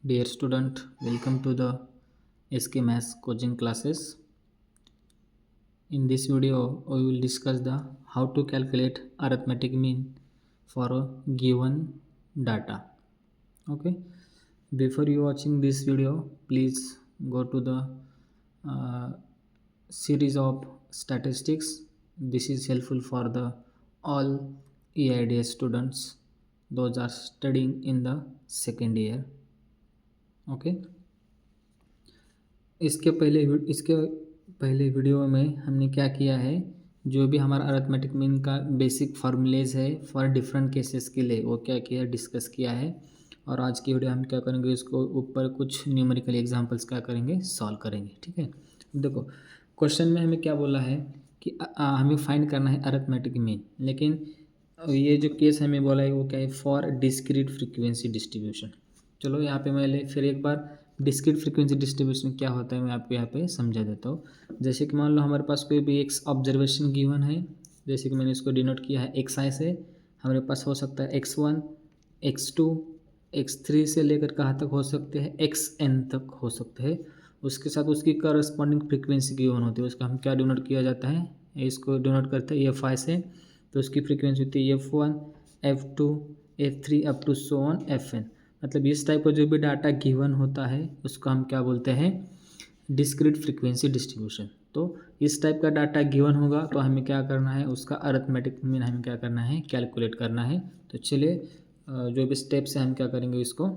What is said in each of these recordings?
Dear student, welcome to the SK Maths coaching classes. In this video, we will discuss the how to calculate arithmetic mean for a given data. Okay. Before you watching this video, please go to the uh, series of statistics. This is helpful for the all EIDS students. Those are studying in the second year. Okay. इसके पहले video में हमने क्या किया है, जो भी हमारा अरिथमेटिक मीन का बेसिक फार्मूलेज है फॉर डिफरेंट केसेस के लिए वो क्या किया डिस्कस किया है। और आज की वीडियो हम क्या करेंगे, इसको ऊपर कुछ न्यूमेरिकल एग्जांपल्स क्या करेंगे, सॉल्व करेंगे। ठीक है, देखो क्वेश्चन में हमें क्या बोला है कि हमें फाइंड करना है अरिथमेटिक मीन, लेकिन ये जो केस हमें बोला है वो क्या है, फॉर डिस्क्रीट फ्रीक्वेंसी डिस्ट्रीब्यूशन। चलो यहाँ पे मैं फिर एक बार डिस्क्रीट फ्रीक्वेंसी डिस्ट्रीब्यूशन क्या होता है मैं आपको यहाँ पे समझा देता हूँ। जैसे कि मान लो हमारे पास कोई भी एक ऑब्जर्वेशन गिवन है, जैसे कि मैंने इसको डिनोट किया है एक्स आई से। हमारे पास हो सकता है x1, x2, x3 से लेकर कहाँ तक हो सकते हैं, xn तक हो सकते हैं। उसके साथ उसकी करस्पॉन्डिंग फ्रीक्वेंसी गिवन होती है, उसका हम क्या डिनोट किया जाता है, इसको डिनोट करते हैं एफ आई से। तो उसकी फ्रीक्वेंसी होती है f1, f2, f3 up to so on fn। मतलब इस टाइप का जो भी डाटा गिवन होता है उसको हम क्या बोलते हैं, डिस्क्रीट फ्रीक्वेंसी डिस्ट्रीब्यूशन। तो इस टाइप का डाटा गिवन होगा तो हमें क्या करना है, उसका अरिथमेटिक मीन हमें क्या करना है, कैलकुलेट करना है। तो चलिए जो भी स्टेप्स है हम क्या करेंगे, इसको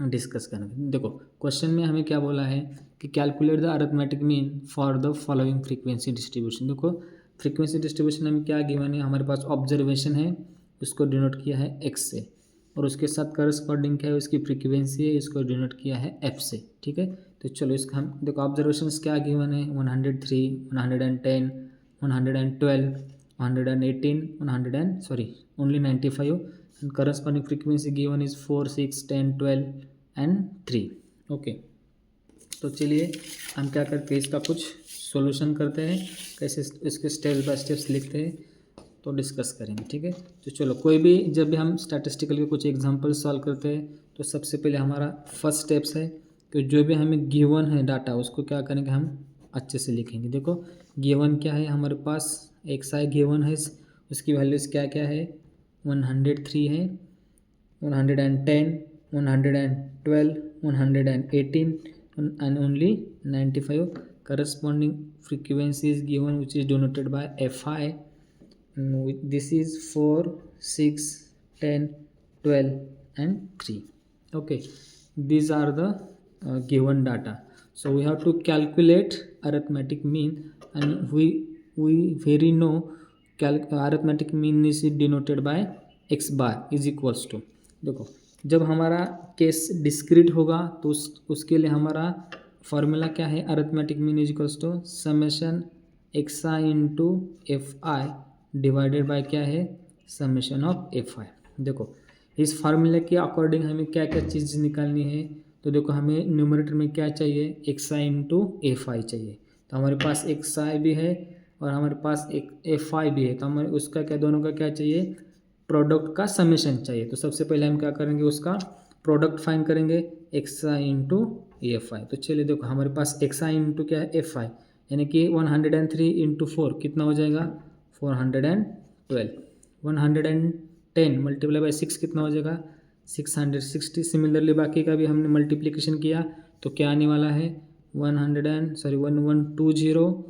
डिस्कस करेंगे। देखो क्वेश्चन में हमें क्या बोला है कि calculate the arithmetic mean for the following frequency distribution. देखो फ्रीक्वेंसी डिस्ट्रीब्यूशन हमें क्या गिवन है, हमारे पास ऑब्जर्वेशन है, उसको डिनोट किया है एक्स से, और उसके साथ करस्पॉन्डिंग क्या है, उसकी फ्रीक्वेंसी है, इसको डिनोट किया है एफ से। ठीक है, तो चलो इसका हम देखो ऑब्जर्वेशंस क्या गिवन है, 103, 110, 112, 118, 100 sorry only 95, and corresponding frequency given is 4, 6, 10, 12 and 3। Okay, तो चलिए हम क्या करते हैं, इसका कुछ सॉल्यूशन करते हैं, कैसे इसके स्टेप्स बाय स्टेप्स लिखते हैं तो डिस्कस करेंगे। ठीक है, तो चलो कोई भी जब भी हम स्टैटिस्टिकल के कुछ एग्जांपल सॉल्व करते हैं तो सबसे पहले हमारा फर्स्ट स्टेप्स है कि जो भी हमें गिवन है डाटा उसको क्या करेंगे, हम अच्छे से लिखेंगे। देखो गिवन क्या है, हमारे पास एक्स आई गिवन है, उसकी वैल्यूज़ क्या क्या है, 103 है, 110, 112, 118 and only 95। corresponding frequency is given which is denoted by fi। This is 4, 6, 10, 12 and 3। okay, these are the given data, so we have to calculate arithmetic mean, and we very know arithmetic mean is denoted by x bar is equals to। देखो जब हमारा case discrete होगा तो उसके लिए हमारा formula क्या है, arithmetic mean is equals to summation X I into F I divided by क्या है, समेशन ऑफ एफ आई। देखो इस फार्मूले के अकॉर्डिंग हमें क्या क्या चीज़ निकालनी है, तो देखो हमें न्यूमरेटर में क्या चाहिए, एक्स आई इंटू एफ आई चाहिए। तो हमारे पास एक्स आई भी है और हमारे पास एक एफ आई भी है, तो हमारे उसका क्या, दोनों का क्या चाहिए, प्रोडक्ट का समेशन चाहिए। तो सबसे पहले हम क्या करेंगे, उसका प्रोडक्ट फाइंड करेंगे, एक्स आई इंटू एफ आई। तो चलिए देखो हमारे पास एक्स आई इंटू क्या है, एफ आई, यानी कि 103 इंटू 4 कितना हो जाएगा, 412। 110 मल्टीप्लाई बाई 6 कितना हो जाएगा, 660। सिमिलरली बाकी का भी हमने मल्टीप्लिकेशन किया तो क्या आने वाला है, 1120,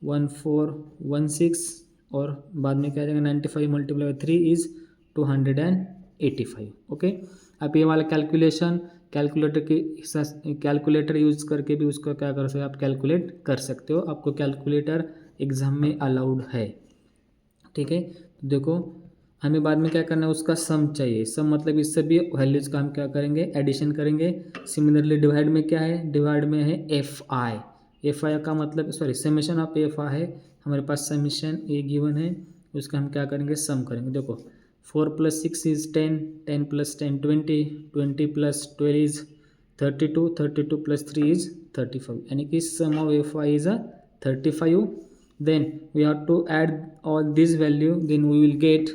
1416, और बाद में क्या आ जाएगा 95 मल्टीप्लाई बाई 3 इज़ 285। ओके, आप ये वाला कैलकुलेशन कैलकुलेटर यूज़ करके भी उसका क्या कर सकते हो, आप कैलकुलेट कर सकते हो, आपको कैलकुलेटर एग्ज़ाम में अलाउड है। ठीक है, तो देखो हमें बाद में क्या करना है, उसका सम चाहिए। सम मतलब इस सभी वैल्यूज़ का हम क्या करेंगे, एडिशन करेंगे। सिमिलरली डिवाइड में क्या है, डिवाइड में है एफ आई। एफ आई का मतलब सॉरी समेशन ऑफ एफ आई है, हमारे पास समेशन ए गिवन है, उसका हम क्या करेंगे, सम करेंगे। देखो 4 + 6 इज़ 10, 10 + 10 20, 20 + 12 इज़ 32, 32 + 3 इज़ 35, यानी कि sum of F I is 35। then we have to add all this value, then we will get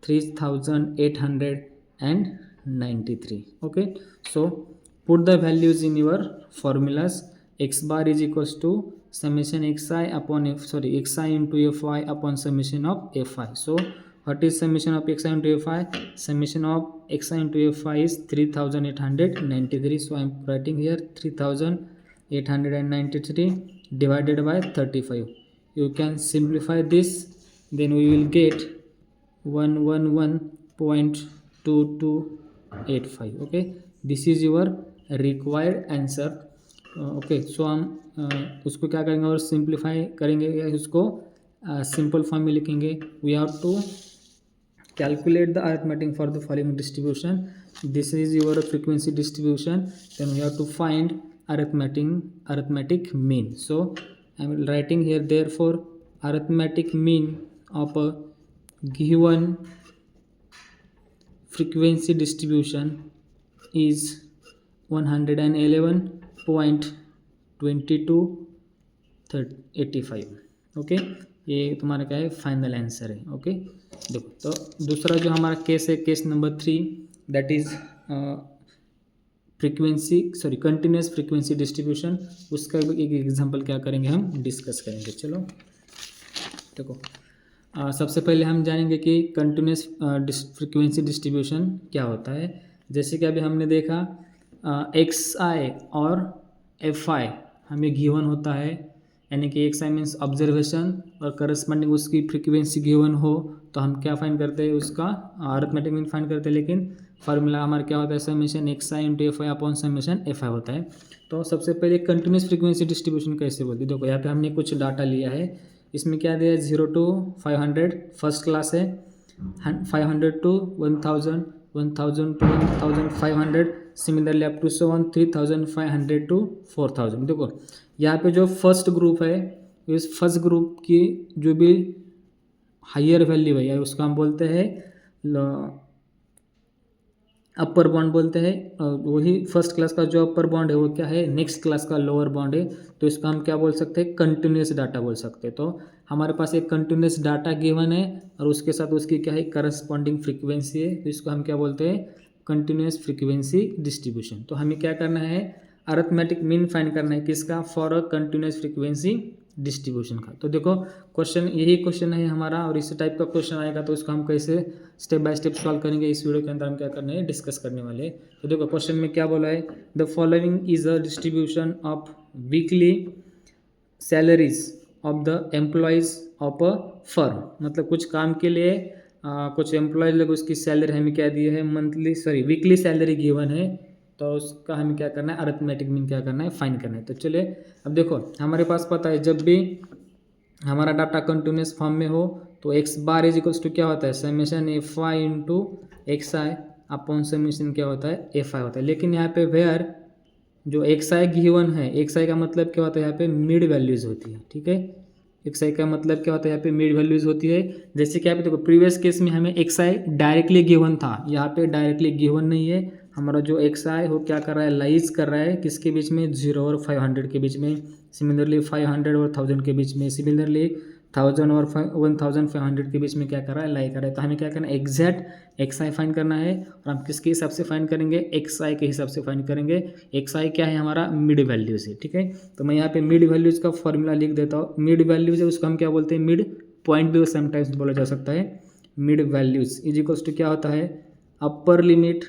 3893। okay, so put the values in your formulas. X bar is equals to summation xi upon xi into fi upon summation of fi. So what is summation of xi into fi? Summation of xi into fi is 3893. So I am writing here 3893 divided by 35. You can simplify this, then we will get 111.2285. okay, this is your required answer. Okay so हम उसको क्या करेंगे और simplify करेंगे या उसको simple form में लिखेंगे. We have to calculate the arithmetic for the following distribution. This is your frequency distribution, then we have to find arithmetic mean. So I am writing here, therefore arithmetic mean of a given frequency distribution is 111.2285. Okay, ये तुम्हारा क्या है, final answer है. Okay देखो, तो दूसरा जो हमारा केस है, case number 3, that is continuous frequency distribution. उसका एक एग्जांपल क्या करेंगे, हम डिस्कस करेंगे. चलो देखो, सबसे पहले हम जानेंगे कि कंटिन्यूस फ्रीक्वेंसी डिस्ट्रीब्यूशन क्या होता है. जैसे कि अभी हमने देखा एक्स आई और एफ आई हमें गिवन होता है, यानी कि एक्स आई मीन्स ऑब्जर्वेशन और करस्पॉन्डिंग उसकी फ्रीक्वेंसी गिवन हो, तो हम क्या फाइंड करते हैं, उसका अरिथमेटिक मीन फाइंड करते हैं. लेकिन फार्मूला हमारा क्या होता है, summation X I into F I upon summation F आई होता है. तो सबसे पहले कंटिन्यूस फ्रीक्वेंसी डिस्ट्रीब्यूशन कैसे बोलते हैं. देखो यहाँ पे हमने कुछ डाटा लिया है, इसमें क्या दिया है, 0 to 500 फर्स्ट क्लास है, 500 to 1000, 1000 to 1500, similarly up to 3500 to 4000. देखो यहाँ पे जो फर्स्ट ग्रुप है, इस फर्स्ट ग्रुप की जो भी हायर वैल्यू है, या उसका हम बोलते हैं अपर बॉन्ड बोलते हैं. वही फर्स्ट क्लास का जो अपर बॉन्ड है वो क्या है, नेक्स्ट क्लास का लोअर बॉन्ड है. तो इसको हम क्या बोल सकते हैं, कंटिन्यूस डाटा बोल सकते हैं. तो हमारे पास एक कंटिन्यूस डाटा गिवन है और उसके साथ उसकी क्या है, करस्पॉन्डिंग फ्रीक्वेंसी है. तो इसको हम क्या बोलते हैं, कंटिन्यूस फ्रीक्वेंसी डिस्ट्रीब्यूशन. तो हमें क्या करना है, अरिथमेटिक मीन फाइंड करना है, किसका, for a continuous frequency distribution का. तो देखो क्वेश्चन, यही क्वेश्चन है हमारा, और इसी टाइप का क्वेश्चन आएगा. तो इसको हम कैसे स्टेप बाय स्टेप सॉल्व करेंगे, इस वीडियो के अंदर हम क्या करने हैं, डिस्कस करने वाले. तो देखो क्वेश्चन में क्या बोला है, the following is a distribution of weekly salaries of the employees of a firm. मतलब कुछ काम के लिए कुछ एम्प्लॉयज लोग, उसकी सैलरी हमें क्या दी है, वीकली सैलरी गिवन है. तो उसका हमें क्या करना है, अरिथमेटिक मीन क्या करना है, फाइंड करना है. तो चलिए अब देखो, हमारे पास पता है जब भी हमारा डाटा कंटिन्यूस फॉर्म में हो तो X bar is equals to क्या होता है, summation F I into X I upon summation क्या होता है, एफ आई होता है. लेकिन यहाँ पे वेयर जो एक्स आई गिवन है, एक्स आई का मतलब क्या होता है, यहाँ पे मिड वैल्यूज होती है. ठीक है, एक्स आई का मतलब क्या होता है, यहाँ पे मिड वैल्यूज होती है. जैसे कि यहाँ पे देखो, प्रीवियस केस में हमें एक्स आई डायरेक्टली गिवन था, यहाँ पे डायरेक्टली गिवन नहीं है. हमारा जो एक्स आई वो क्या कर रहा है, लाइज कर रहा है किसके बीच में, 0 और 500 के बीच में. सिमिलरली 500 और 1000 के बीच में, सिमिलरली 1000 और 1500 के बीच में क्या कर रहा है, लाई कर रहा है. तो हमें क्या करना है, एग्जैक्ट एक्स आई फाइंड करना है. और हम किसके हिसाब से फाइंड करेंगे, एक्स आई के हिसाब से फाइंड करेंगे. एक्स आई क्या है, हमारा मिड वैल्यूज है. ठीक है, तो मैं यहाँ पे मिड वैल्यूज का फॉर्मूला लिख देता हूँ. मिड वैल्यूज है, उसको हम क्या बोलते हैं, मिड पॉइंट भी समटाइम्स बोला जा सकता है. Mid values is equals to क्या होता है, upper limit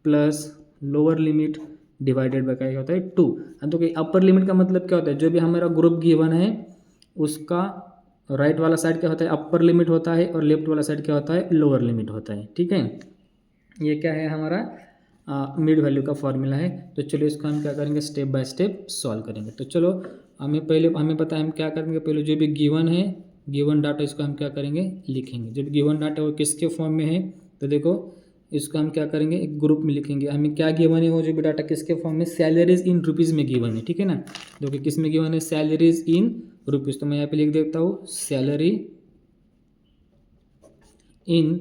plus lower limit divided by क्या होता है, 2. तो अपर लिमिट का मतलब क्या होता है, जो भी हमारा ग्रुप गिवन है उसका राइट वाला साइड क्या होता है, अपर लिमिट होता है, और लेफ्ट वाला साइड क्या होता है, लोअर लिमिट होता है. ठीक है, ये क्या है, हमारा मिड वैल्यू का फॉर्मूला है. तो चलो इसको हम क्या करेंगे, स्टेप बाय स्टेप सॉल्व करेंगे. तो चलो हमें पता है हम क्या करेंगे, पहले जो भी गिवन है, गिवन डाटा, इसको हम क्या करेंगे, लिखेंगे. जब गिवन डाटा वो किसके फॉर्म में है, तो देखो इसको हम क्या करेंगे, एक ग्रुप में लिखेंगे. हमें क्या गिवन है, वो जो भी डाटा किसके फॉर्म में, सैलरीज इन रुपीज़ में गिवन है. ठीक है ना, जो कि किस में गिवन है, सैलरीज इन रुपीज़. तो मैं यहाँ पे लिख देता हूँ सैलरी इन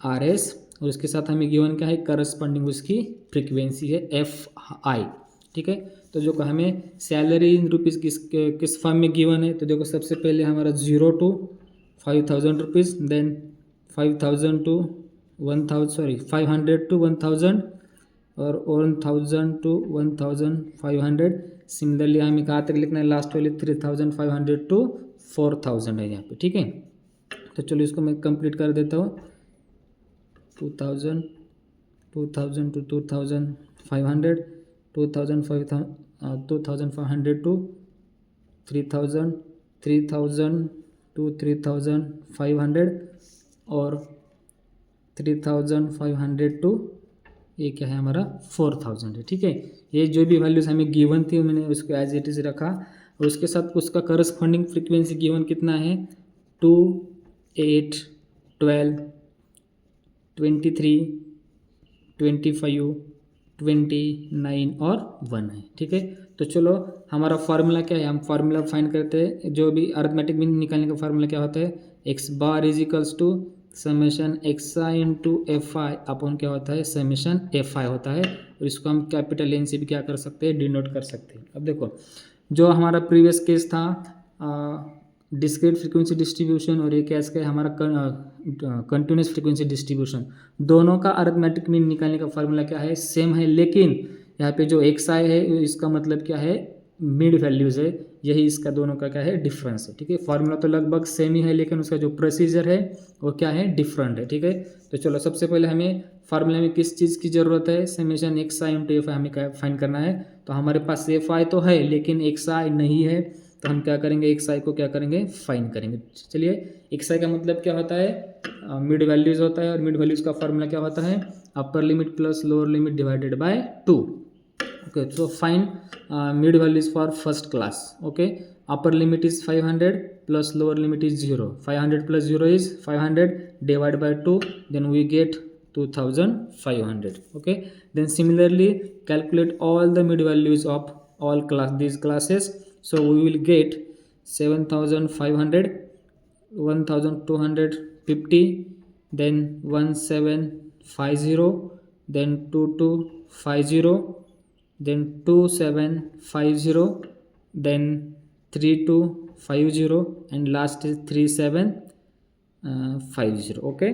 आर एस, और उसके साथ हमें गिवन क्या है, करस्पॉन्डिंग उसकी फ्रीक्वेंसी है एफ आई. ठीक है, तो जो हमें सैलरी इन रुपीज़ किस फॉर्म में गिवन है, तो देखो सबसे पहले हमारा 0 to 5000 rupees, then 500 to 1000, 500 to 1000, और 1000 to 1500। सिमिलरली हमें कहाँ तक लिखना है, लास्ट वाले 3500 to 4000 है यहाँ पे, ठीक है। तो चलो इसको मैं कंप्लीट कर देता हूँ। 2000 to 2500, 2500 to 3000, 3000 to 3500 और 3500 टू ये क्या है हमारा 4000 है, ठीक है। ये जो भी वैल्यूज़ हमें गिवन थी मैंने उसको एज इट इज़ रखा और उसके साथ उसका करस्पॉन्डिंग फ्रीक्वेंसी गिवन कितना है 2, 8, 12, 23, 25, 29 और 1 है, ठीक है। तो चलो हमारा फार्मूला क्या है, हम फार्मूला फाइंड करते हैं। जो भी अरिथमेटिक मीन निकालने का फार्मूला क्या होता है, X bar is equals to summation X I into F I upon क्या होता है समेशन एफ आई होता है। और इसको हम कैपिटल एन से भी क्या कर सकते हैं, डिनोट कर सकते हैं। अब देखो जो हमारा प्रीवियस केस था डिस्क्रीट फ्रीक्वेंसी डिस्ट्रीब्यूशन और ये केस का हमारा कंटिन्यूस फ्रीक्वेंसी डिस्ट्रीब्यूशन, दोनों का अरिथमेटिक मीन निकालने का फार्मूला क्या है, सेम है। लेकिन यहाँ पे जो एक्स आई है इसका मतलब क्या है, मिड वैल्यूज़ है, यही इसका दोनों का क्या है डिफरेंस है, ठीक है। फार्मूला तो लगभग सेम ही है लेकिन उसका जो प्रोसीजर है वो क्या है डिफरेंट है, ठीक है। तो चलो सबसे पहले हमें फार्मूला में किस चीज़ की ज़रूरत है, summation X I into F आई हमें क्या फाइंड करना है। तो हमारे पास एफ आई तो है लेकिन एक्स आई नहीं है, तो हम क्या करेंगे एक्स आई को क्या करेंगे फाइंड करेंगे। चलिए एक्स आई का मतलब क्या होता है मिड वैल्यूज़ होता है और मिड वैल्यूज़ का फार्मूला क्या होता है upper limit plus lower limit divided bye 2। Okay, so find mid values for first class. Okay, upper limit is 500 plus lower limit is 0. 500 plus 0 is 500 divided by 2, then we get 2500. Okay, then similarly calculate all the mid values of all these classes. So we will get 7500, 1250, then 1750, then 2250, then 2750, then 3250 and last is 3750। Okay,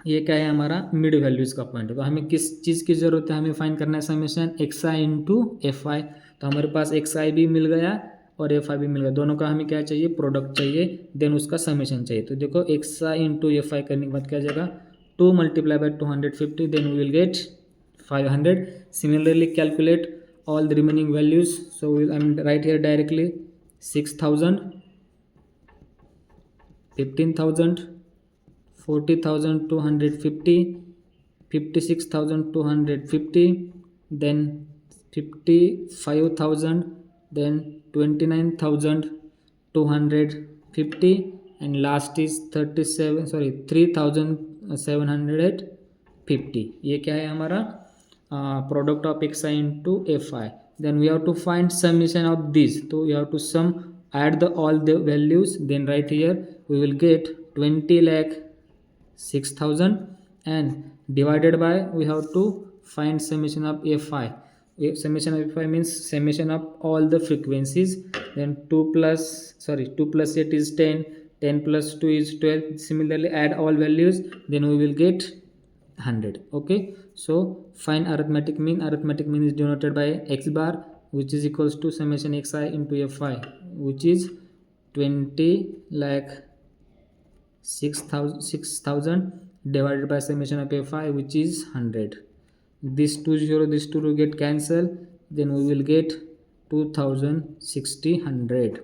ये क्या है हमारा mid values का point है। तो हमें किस चीज़ की ज़रूरत है, हमें फाइंड करना है summation X I into F आई। तो हमारे पास एक्स आई भी मिल गया और एफ आई भी मिल गया, दोनों का हमें क्या चाहिए प्रोडक्ट चाहिए, देन उसका समेशन चाहिए। तो देखो एक्स आई इंटू एफ आई करने के बाद क्या जाएगा 2 multiplied by 250, then we will get 500. Similarly calculate all the remaining values. So I will write here directly 6000, 15,000, 40,250, 56,250, then 55,000, then 29,250 and last is 3,750। ये क्या है हमारा product of X I into F I. Then we have to find summation of this, तो we have to sum add the all the values, then right here we will get 20,06,000 and divided by we have to find summation of fi. Summation of fi means summation of all the frequencies, then 2 plus 8 is 10, 10 plus 2 is 12. Similarly add all values, then we will get 100. Okay, so find arithmetic mean. Arithmetic mean is denoted by x bar, which is equals to summation xi into fi, which is 20,06,000 divided by summation of fi, which is 100. This 2 will get cancelled, then we will get 2,600.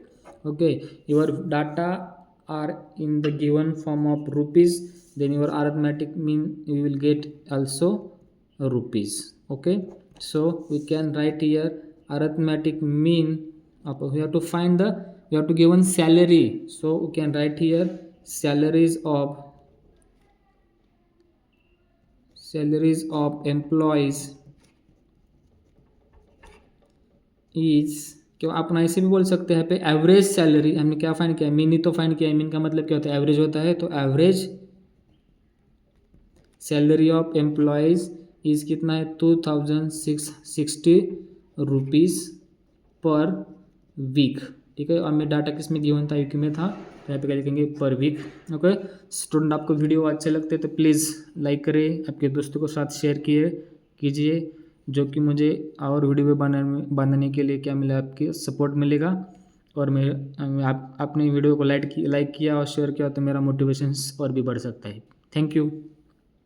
Okay, your data are in the given form of rupees, then your arithmetic mean you will get also rupees. Okay, so we can write here arithmetic mean of, we have to find the, we have to given salary, so we can write here salaries of employees is, क्यों अपन ऐसे भी बोल सकते हैं यहाँ पे average salary. हमने क्या फाइंड किया, मीन ही तो फाइंड किया, मीन का मतलब क्या होता है एवरेज होता है। तो average salary of employees is कितना है 2,660 रुपीज़ पर वीक, ठीक है। और मैं डाटा किस में गिवन था, यूक्यू में था, तो यहाँ पे क्या लिखेंगे पर वीक। ओके स्टूडेंट, आपको वीडियो अच्छे लगते हैं तो प्लीज़ लाइक करें, आपके दोस्तों को साथ शेयर किए। कीजिए, जो कि मुझे और वीडियो बनाने के लिए क्या मिला, आपके सपोर्ट मिलेगा। और आपने वीडियो को लाइक किया और शेयर किया तो मेरा मोटिवेशंस और भी बढ़ सकता है। Thank you.